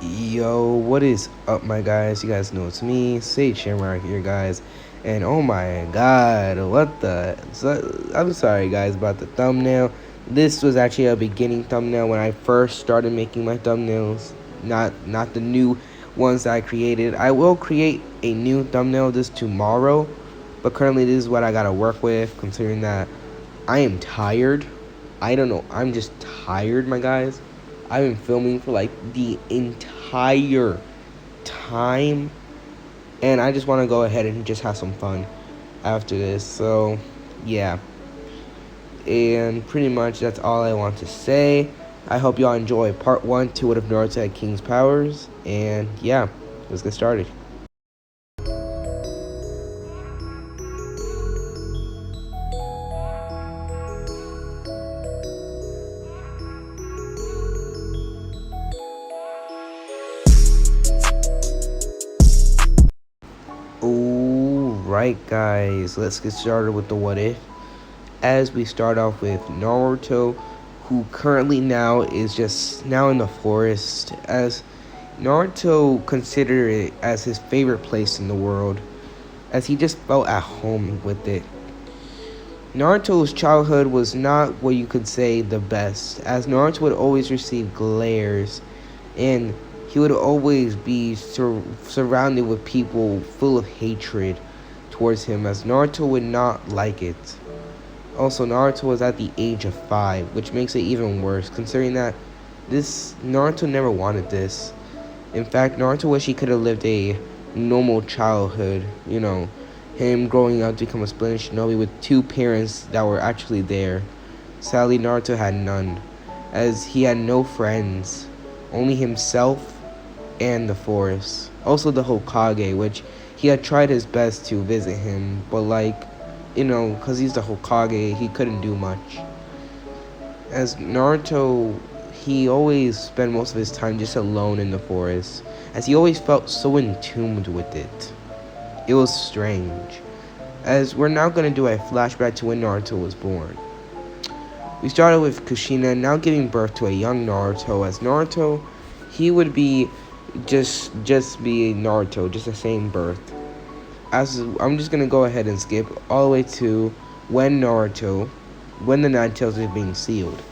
Yo, what is up, my guys? You guys know it's me, Sage Shamrock here, guys. And oh my god, what the? I'm sorry, guys, about the thumbnail. This was actually a beginning thumbnail when I first started making my thumbnails, not the new ones that I created. I will create a new thumbnail this tomorrow, but currently this is what I gotta work with, considering that I am tired. I don't know, I'm just tired, my guys. I've been filming for like the entire time, and I just want to go ahead and just have some fun after this. So, yeah, and pretty much that's all I want to say. I hope y'all enjoy part 1 to What If Naruto Had King's Powers, and yeah, let's get started. Alright, guys, let's get started with the what if. As we start off with Naruto, who currently now is just now in the forest, as Naruto considered it as his favorite place in the world, as he just felt at home with it. Naruto's childhood was not what you could say the best, as Naruto would always receive glares, and he would always be surrounded with people full of hatred towards him, as Naruto would not like it. Also, Naruto was at the age of 5, which makes it even worse, considering that Naruto never wanted this. In fact, Naruto wished he could have lived a normal childhood, him growing up to become a splendid shinobi with 2 parents that were actually there. Sadly, Naruto had none, as he had no friends, only himself and the forest. Also the Hokage, which he had tried his best to visit him, but because he's the Hokage, he couldn't do much. As Naruto, he always spent most of his time just alone in the forest, as he always felt so entombed with it. It was strange. As we're now going to do a flashback to when Naruto was born. We started with Kushina now giving birth to a young Naruto, as Naruto, he would be just be Naruto, just the same birth. As I'm just gonna go ahead and skip all the way to when the Nine Tails is being sealed.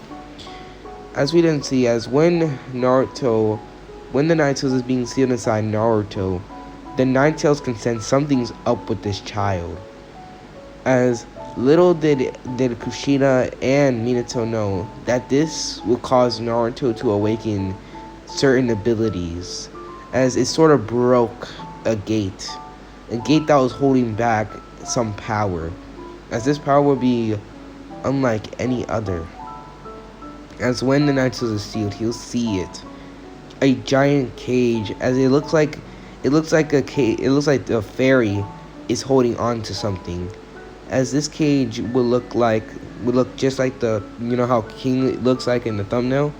As we didn't see, as when the Nine Tails is being sealed inside Naruto, the Nine Tails can sense something's up with this child. As little did Kushina and Minato know that this would cause Naruto to awaken certain abilities, as it sort of broke a gate that was holding back some power, as this power would be unlike any other. As when the Nine Tails is sealed, he'll see it, a giant cage, as it looks like the fairy is holding on to something, as this cage would look just like how King looks like in the thumbnail.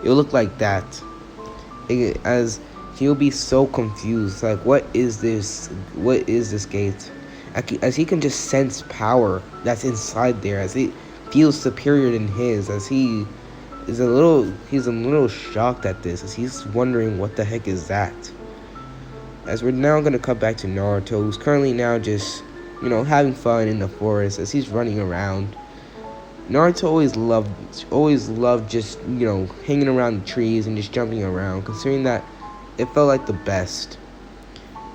It will look like that. As he'll be so confused, like, what is this gate, as he can just sense power that's inside there, as he feels superior than his, as he's a little shocked at this, as he's wondering what the heck is that. As we're now going to cut back to Naruto, who's currently now just having fun in the forest, as he's running around. Naruto always loved just hanging around the trees and just jumping around, considering that it felt like the best.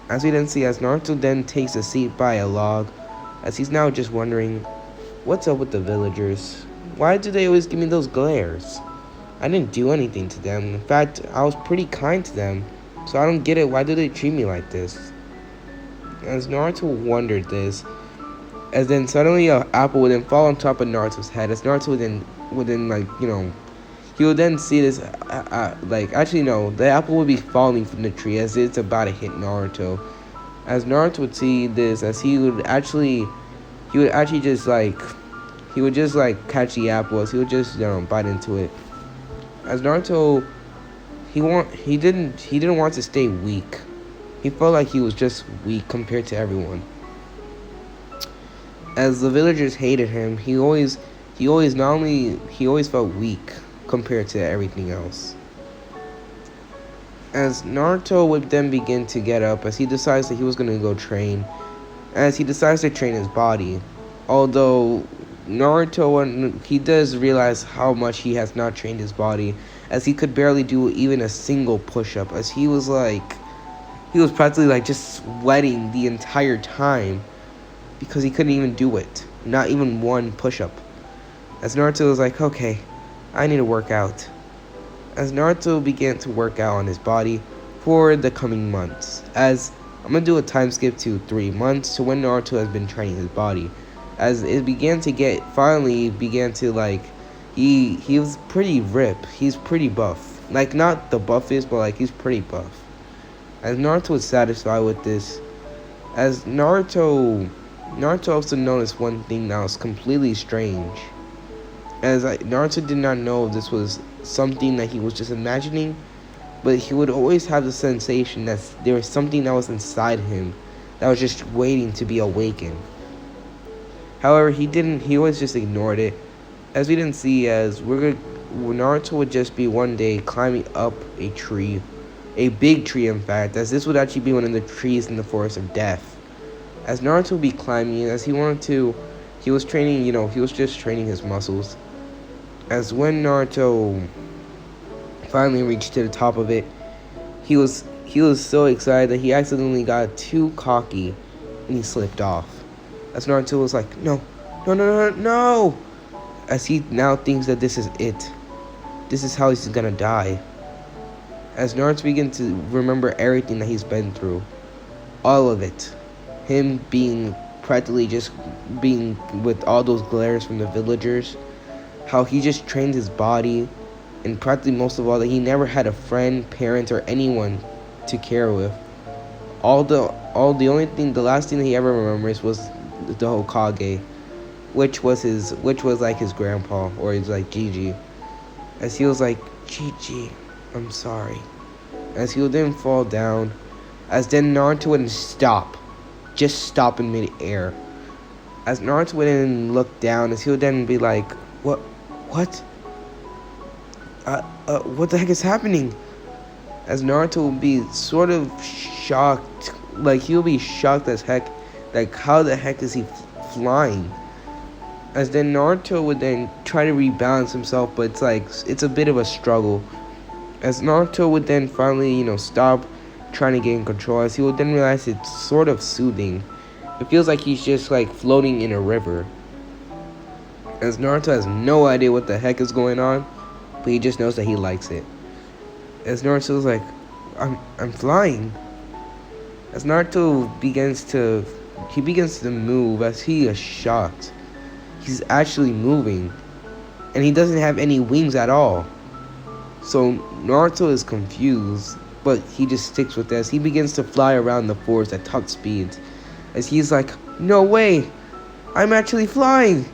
As we then see, as Naruto then takes a seat by a log, as he's now just wondering, what's up with the villagers? Why do they always give me those glares? I didn't do anything to them. In fact, I was pretty kind to them, so I don't get it. Why do they treat me like this? As Naruto wondered this, as then suddenly an apple would then fall on top of Naruto's head, as Naruto would then he would then see this, actually no, the apple would be falling from the tree as it's about to hit Naruto. As Naruto would see this, as he would just catch the apple, as he would just bite into it. As Naruto, he didn't want to stay weak. He felt like he was just weak compared to everyone. As the villagers hated him, he always felt weak compared to everything else. As Naruto would then begin to get up, as he decides that he was going to go train, as he decides to train his body. Although Naruto, he does realize how much he has not trained his body, as he could barely do even a single push-up, as he was practically like just sweating the entire time because he couldn't even do it, not even one push-up. As Naruto was like, okay, I need to work out. As Naruto began to work out on his body for the coming months, as I'm gonna do a time skip to 3 months to when Naruto has been training his body, as it began to get finally began to like he was pretty ripped. He's pretty buff, like not the buffest, but like he's pretty buff. As Naruto was satisfied with this, as Naruto also noticed one thing that was completely strange. Naruto did not know if this was something that he was just imagining, but he would always have the sensation that there was something that was inside him that was just waiting to be awakened. However, he always just ignored it, as we didn't see Naruto would just be one day climbing up a tree, a big tree in fact, as this would actually be one of the trees in the forest of death. As Naruto would be climbing, as he was training, he was just training his muscles. As when Naruto finally reached to the top of it, he was so excited that he accidentally got too cocky and he slipped off. As Naruto was like, no, no, no, no, no! As he now thinks that this is it. This is how he's gonna die. As Naruto begins to remember everything that he's been through. All of it. Him being practically just being with all those glares from the villagers. How he just trained his body. And practically most of all, that he never had a friend, parent, or anyone to care with. The last thing that he ever remembers was the Hokage, which was like his grandpa, or he's like Gigi. As he was like, Gigi, I'm sorry. As he would then fall down, as then Naruto would just stop in mid-air. As Naruto would then look down, as he would then be like, what? What the heck is happening? As Naruto would be sort of shocked, like he'll be shocked as heck, like how the heck is he flying? As then Naruto would then try to rebalance himself, but it's a bit of a struggle. As Naruto would then finally, stop trying to gain control, as he would then realize it's sort of soothing. It feels like he's just like floating in a river. As Naruto has no idea what the heck is going on, but he just knows that he likes it. As Naruto's like, I'm flying. As Naruto begins to move, as he is shocked. He's actually moving, and he doesn't have any wings at all. So Naruto is confused, but he just sticks with this. He begins to fly around the forest at top speeds, as he's like, no way, I'm actually flying.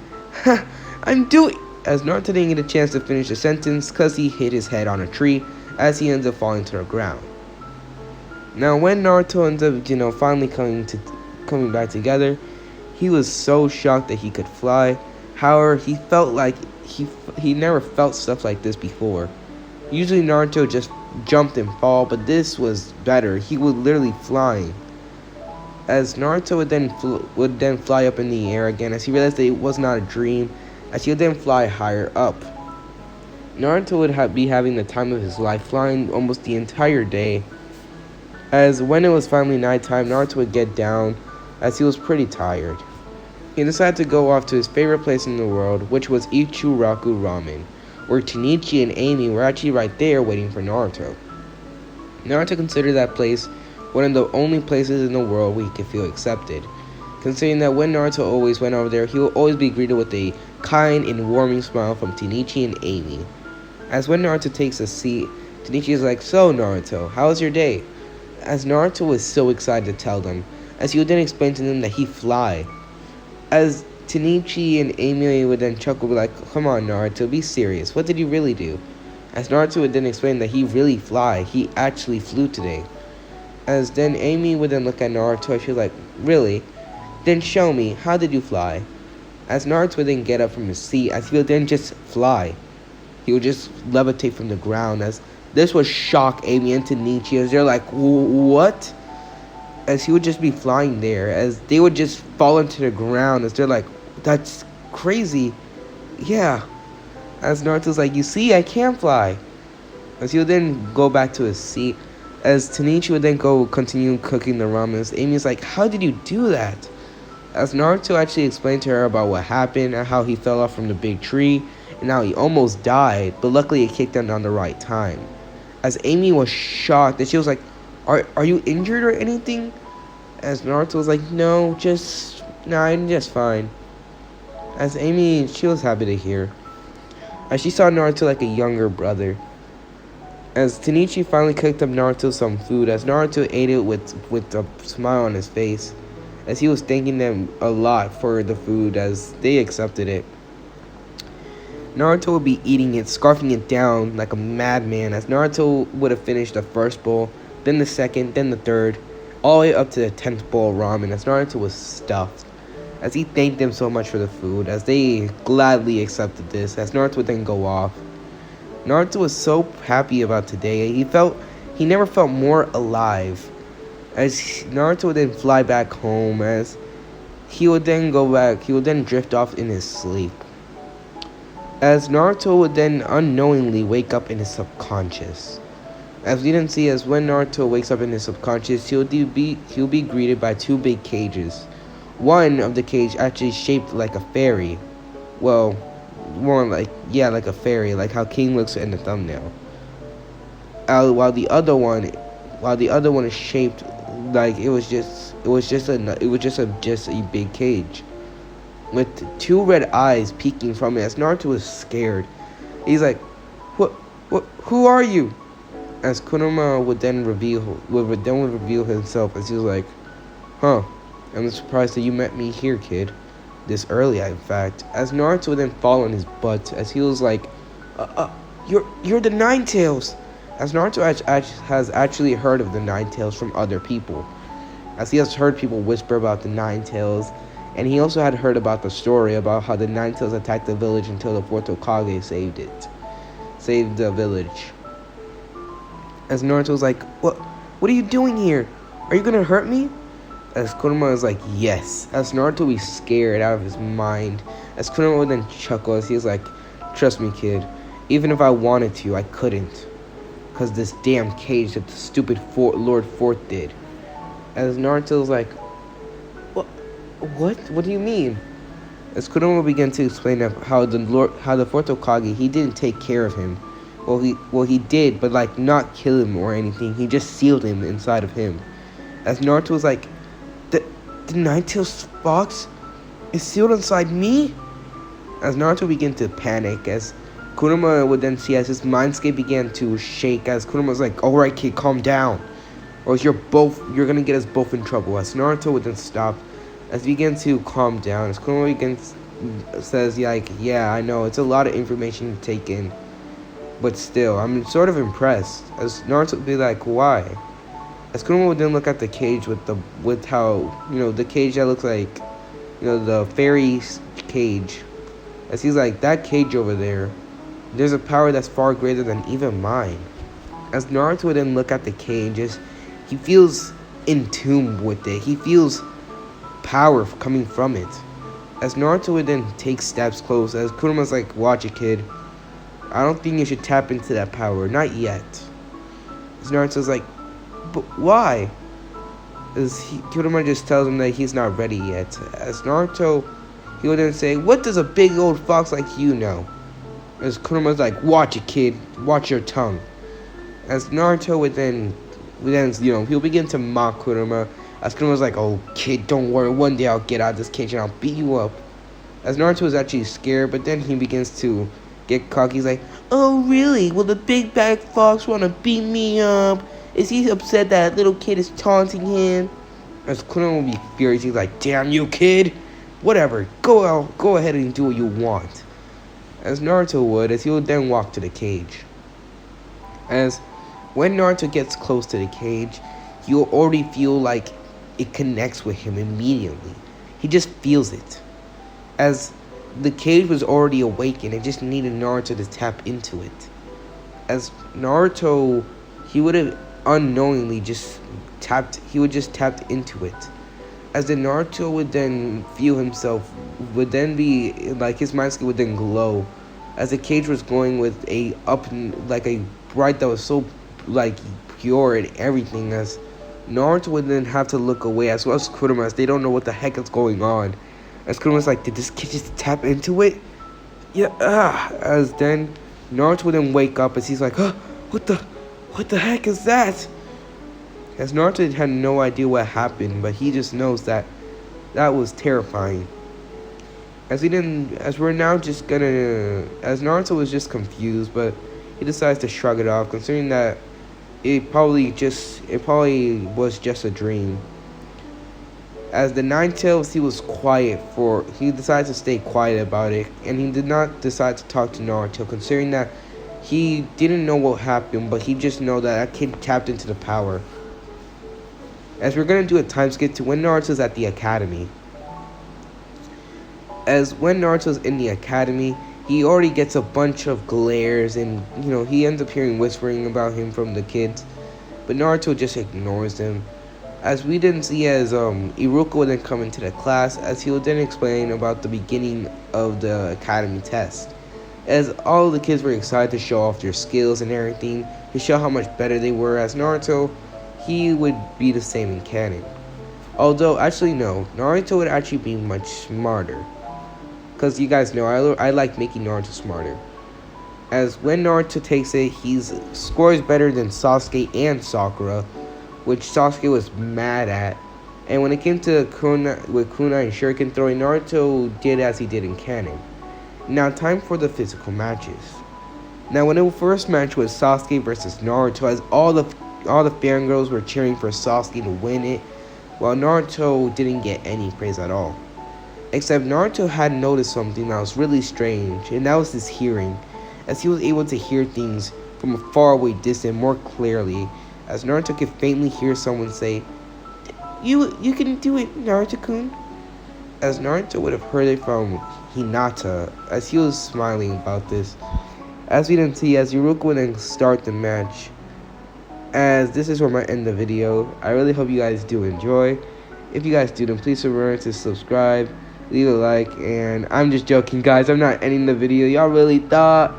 As Naruto didn't get a chance to finish the sentence because he hit his head on a tree, as he ends up falling to the ground. Now when Naruto ends up, finally coming back together, he was so shocked that he could fly. However, he felt like he never felt stuff like this before. Usually Naruto just jumped and fall, but this was better. He was literally flying. As Naruto would then fly up in the air again, as he realized that it was not a dream, as he would then fly higher up. Naruto would be having the time of his life, flying almost the entire day. As when it was finally nighttime, Naruto would get down, as he was pretty tired. He decided to go off to his favorite place in the world, which was Ichiraku Ramen, where Tenichi and Amy were actually right there waiting for Naruto. Naruto considered that place one of the only places in the world where he could feel accepted, considering that when Naruto always went over there, he would always be greeted with a kind and warming smile from Tenichi and Amy. As when Naruto takes a seat, Tenichi is like, so Naruto, how was your day? As Naruto was so excited to tell them, as he would then explain to them that he fly. As Tenichi and Amy would then chuckle, be like, come on Naruto, be serious, what did you really do? As Naruto would then explain that he really fly, he actually flew today. As then Amy would then look at Naruto and she was like, really? Then show me, how did you fly? As Naruto would then get up from his seat, as he would then just fly. He would just levitate from the ground, as This would shock Amy and Tanichi as they're like, what? As he would just be flying there, as they would just fall into the ground, as they're like, that's crazy. Yeah. As Naruto's like, you see, I can fly. As he would then go back to his seat, as Tanichi would then go continue cooking the ramen, Amy's like, how did you do that? As Naruto actually explained to her about what happened and how he fell off from the big tree and how he almost died, but luckily it kicked him on the right time. As Amy was shocked, and she was like, are you injured or anything? As Naruto was like, no, I'm just fine. As Amy, she was happy to hear, as she saw Naruto like a younger brother. As Tanichi finally cooked up Naruto some food, as Naruto ate it with a smile on his face, as he was thanking them a lot for the food as they accepted it. Naruto would be eating it, scarfing it down like a madman, as Naruto would have finished the first bowl, then the second, then the third, all the way up to the 10th bowl of ramen, as Naruto was stuffed. As he thanked them so much for the food, as they gladly accepted this, as Naruto would then go off. Naruto was so happy about today. He never felt more alive. As Naruto would then fly back home, as he would then drift off in his sleep. As Naruto would then unknowingly wake up in his subconscious. As we didn't see, as when Naruto wakes up in his subconscious, he'll be greeted by two big cages. One of the cage actually shaped like a fairy. Well, more like a fairy, like how King looks in the thumbnail. While the other one is shaped like it was just a big cage with two red eyes peeking from it. As Naruto was scared, he's like, who are you? As Kurama would then reveal himself, as he was like, I'm surprised that you met me here, kid. This early, in fact. As Naruto would then fall on his butt, as he was like, you're the Nine Tails. As Naruto has actually heard of the Nine Tails from other people, as he has heard people whisper about the Nine Tails, and he also had heard about the story about how the Nine Tails attacked the village until the fourth Hokage saved the village. As Naruto was like, what are you doing here? Are you gonna hurt me? As Kurama was like, yes. As Naruto was scared out of his mind. As Kurama would then chuckle as he was like, trust me, kid. Even if I wanted to, I couldn't. Because this damn cage that the stupid Lord Fourth did. As Naruto was like, what? What do you mean? As Kurama began to explain how the fourth Hokage, he didn't take care of him. Well, he did, but like not kill him or anything. He just sealed him inside of him. As Naruto was like, the Nine-Tails fox is sealed inside me? As Naruto began to panic, as Kurama would then see as his mindscape began to shake, as Kurama was like, alright kid, calm down, or else you're gonna get us both in trouble. As Naruto would then stop, as he began to calm down, as Kurama says, yeah, I know, it's a lot of information to take in, but still, I'm sort of impressed. As Naruto would be like, why? As Kurama would then look at the cage with how, the cage that looks like, the fairy's cage. As he's like, that cage over there, there's a power that's far greater than even mine. As Naruto would then look at the cage, he feels in tune with it. He feels power coming from it. As Naruto would then take steps close, as Kurama's like, watch it, kid. I don't think you should tap into that power, not yet. As Naruto's like, but why? As Kurama just tells him that he's not ready yet. As Naruto, he would then say, what does a big old fox like you know? As Kurama's like, watch it, kid. Watch your tongue. As Naruto would then he'll begin to mock Kurama. As Kurama's like, oh, kid, don't worry. One day I'll get out of this cage and I'll beat you up. As Naruto is actually scared, but then he begins to get cocky. He's like, oh, really? Will the big bad fox want to beat me up? Is he upset that little kid is taunting him? As Kurama will be furious, he's like, damn you, kid. Whatever, go ahead and do what you want. As Naruto would, as he would then walk to the cage. As when Naruto gets close to the cage, you'll already feel like it connects with him immediately. He just feels it. As the cage was already awakened, it just needed Naruto to tap into it. As Naruto, he would have unknowingly just tapped into it. As the Naruto would then feel himself, would then be like his mind skin would then glow, as the cage was glowing with a like a bright that was so like pure and everything. As Naruto would then have to look away, as well as Kurama, as they don't know what the heck is going on. As Kuruma's like, did this kid just tap into it? Yeah. As then Naruto would then wake up as he's like, what the heck is that? As Naruto had no idea what happened, but he just knows that that was terrifying. As we're now just gonna, as Naruto was just confused, but he decides to shrug it off, considering that it probably was just a dream. As the Nine Tails, he decided to stay quiet about it, and he did not decide to talk to Naruto, considering that he didn't know what happened, but he just know that kid tapped into the power. As we're gonna do a time skip to when Naruto's at the academy. As when Naruto's in the academy, he already gets a bunch of glares, and he ends up hearing whispering about him from the kids, but Naruto just ignores them. As we didn't see, as Iruka would then come into the class, as he would then explain about the beginning of the academy test. As all the kids were excited to show off their skills and everything, to show how much better they were, as Naruto, he would be the same in canon. Although, actually no, Naruto would actually be much smarter. Because you guys know, I like making Naruto smarter. As when Naruto takes it, he scores better than Sasuke and Sakura, which Sasuke was mad at. And when it came to kunai and shuriken throwing, Naruto did as he did in canon. Now time for the physical matches. Now when the first match was Sasuke versus Naruto, as all the fangirls were cheering for Sasuke to win it, while Naruto didn't get any praise at all. Except Naruto had noticed something that was really strange, and that was his hearing, as he was able to hear things from a faraway distance more clearly, as Naruto could faintly hear someone say, You can do it, Naruto-kun. As Naruto would have heard it from Hinata, as he was smiling about this. As we didn't see, as Iruka would then start the match. As this is where I might end the video. I really hope you guys do enjoy. If you guys do, then please remember to subscribe, leave a like, and I'm just joking, guys. I'm not ending the video. Y'all really thought.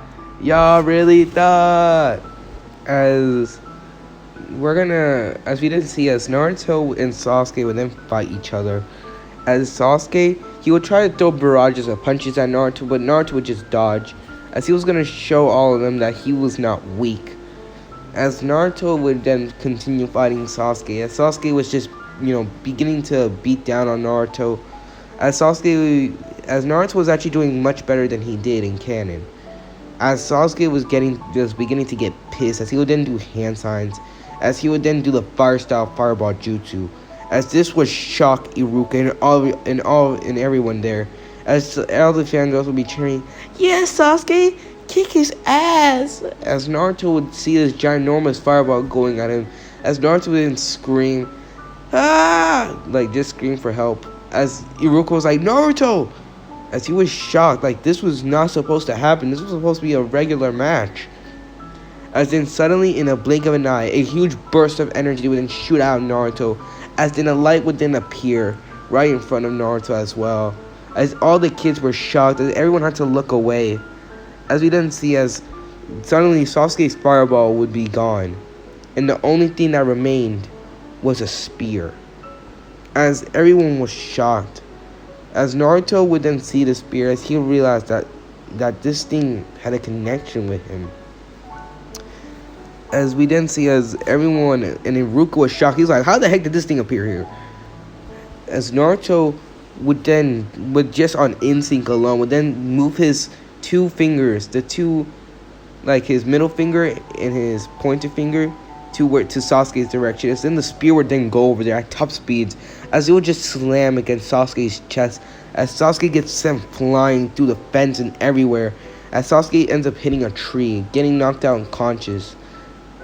As we didn't see, as Naruto and Sasuke would then fight each other. As Sasuke, he would try to throw barrages of punches at Naruto, but Naruto would just dodge, as he was going to show all of them that he was not weak. As Naruto would then continue fighting Sasuke, as Sasuke was just, beginning to beat down on Naruto, as Naruto was actually doing much better than he did in canon. As Sasuke was beginning to get pissed, as he would then do hand signs, as he would then do the fire style fireball jutsu, as this would shock Iruka and everyone there, as all the fangirls would be cheering, "Yes, Sasuke, kick his ass!" As Naruto would see this ginormous fireball going at him, as Naruto would then scream, "Ah!" like just scream for help. As Iruka was like, "Naruto!" as he was shocked, like this was not supposed to happen. This was supposed to be a regular match. As then suddenly, in a blink of an eye, a huge burst of energy would then shoot out of Naruto, as then a light would then appear right in front of Naruto as well. As all the kids were shocked, as everyone had to look away. As we didn't see, as suddenly Sasuke's fireball would be gone, and the only thing that remained was a spear. As everyone was shocked, as Naruto would then see the spear, as he realized that this thing had a connection with him. As we then see, as everyone and Iruka was shocked, he's like, "How the heck did this thing appear here?" As Naruto would just on instinct alone, would then move his two fingers, his middle finger and his pointer finger to Sasuke's direction. As then the spear would then go over there at top speeds, as it would just slam against Sasuke's chest, as Sasuke gets sent flying through the fence and everywhere, as Sasuke ends up hitting a tree, getting knocked out unconscious.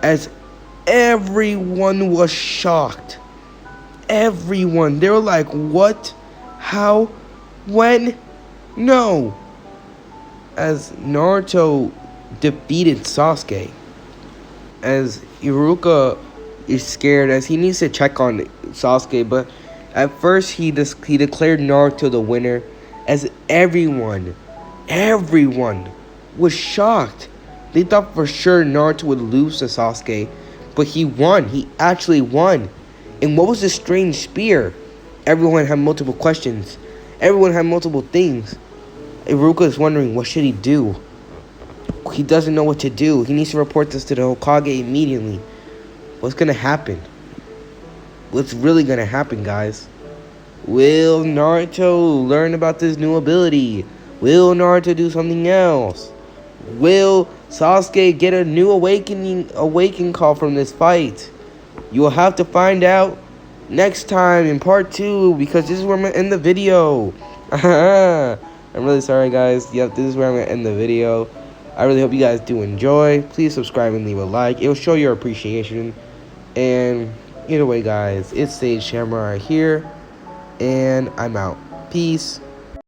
As everyone was shocked. Everyone. They were like, "What? How? When? No." As Naruto defeated Sasuke. as Iruka is scared as he needs to check on Sasuke, but at first he declared Naruto the winner as everyone was shocked. They thought for sure Naruto would lose to Sasuke, but he won. He actually won. And what was this strange spear? Everyone had multiple questions. Everyone had multiple things. Iruka is wondering, what should he do? He doesn't know what to do. He needs to report this to the Hokage immediately. What's gonna happen? What's really gonna happen, guys? Will Naruto learn about this new ability? Will Naruto do something else? Will Sasuke get a new awakening call from this fight? You will have to find out next time in part 2, because this is where I'm gonna end the video. I'm really sorry, guys. Yep, this is where I'm gonna end the video. I really hope you guys do enjoy. Please subscribe and leave a like. It will show your appreciation. And either way, guys, it's Sage Samurai here, and I'm out. Peace.